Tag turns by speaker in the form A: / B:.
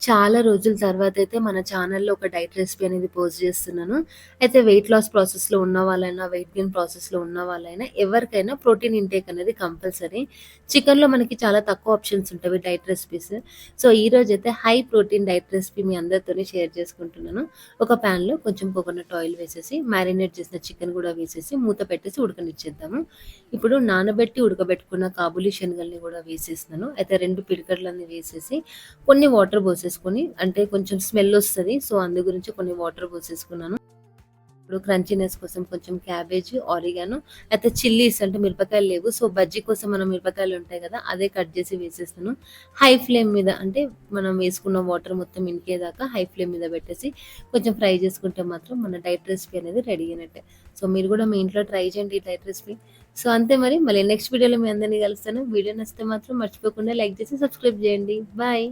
A: చాలా రోజుల తర్వాతయితే మన ఛానెల్‌లో ఒక డైట్ రెసిపీ అనేది పోస్ట్ చేస్తున్నాను. అయితే వెయిట్ లాస్ ప్రాసెస్‌లో ఉన్న వాళ్ళైనా, వెయిట్ గెయిన్ ప్రాసెస్‌లో ఉన్న వాళ్ళైనా ఎవరికైనా ప్రోటీన్ ఇంటేక్ అనేది కంపల్సరీ. చికెన్‌లో మనకి చాలా తక్కువ ఆప్షన్స్ ఉంటవి డైట్ రెసిపీస్. సో, ఈరోజైతే హై ప్రోటీన్ డైట్ రెసిపీ మీ అందరితోని షేర్ చేసుకుంటున్నాను. ఒక ప్యాన్‌లో కొంచెం కోకోనట్ ఆయిల్ వేసేసి, మ్యారినేట్ చేసిన చికెన్ గూడా వేసేసి, మూత పెట్టేసి ఉడకనిచ్చేద్దాము. ఇప్పుడు నానబెట్టి ఉడకబెట్టుకున్న కాబూలి శనగల్ని గూడా వేసేసినాను. అయితే 2 పిడికెట్లన్నీ వేసేసి కొన్ని వాటర్ పోసేసుకొని అంటే కొంచెం స్మెల్ వస్తది. సో, అందు గురించి కొన్ని వాటర్ పోసేసుకున్నాను. ఇప్పుడు క్రంచీనెస్ కోసం కొంచెం క్యాబేజ్, ఆరిగానో అయితే చిల్లీస్ అంటే మిరపకాయలు లేవు. సో, బజ్జీ కోసం మనం మిరపకాయలు ఉంటాయి కదా! అదే కట్ చేసి వేసేస్తాను. హై ఫ్లేమ్ మీద అంటే మనం వేసుకున్న వాటర్ మొత్తం ఇంకేదాకా హై ఫ్లేమ్ మీద పెట్టేసి కొంచెం ఫ్రై చేసుకుంటే మాత్రం మన డైట్ రెసిపీ అనేది రెడీ అయినట్టే. సో, మీరు కూడా మీ ఇంట్లో ట్రై చేయండి ఈ డైట్ రెసిపీ. సో, అంతే మరి. మళ్ళీ నెక్స్ట్ వీడియోలో మీ అందరిని కలుస్తాను. వీడియో నచ్చితే మాత్రం మర్చిపోకుండా లైక్ చేసి సబ్స్క్రైబ్ చేయండి. బాయ్.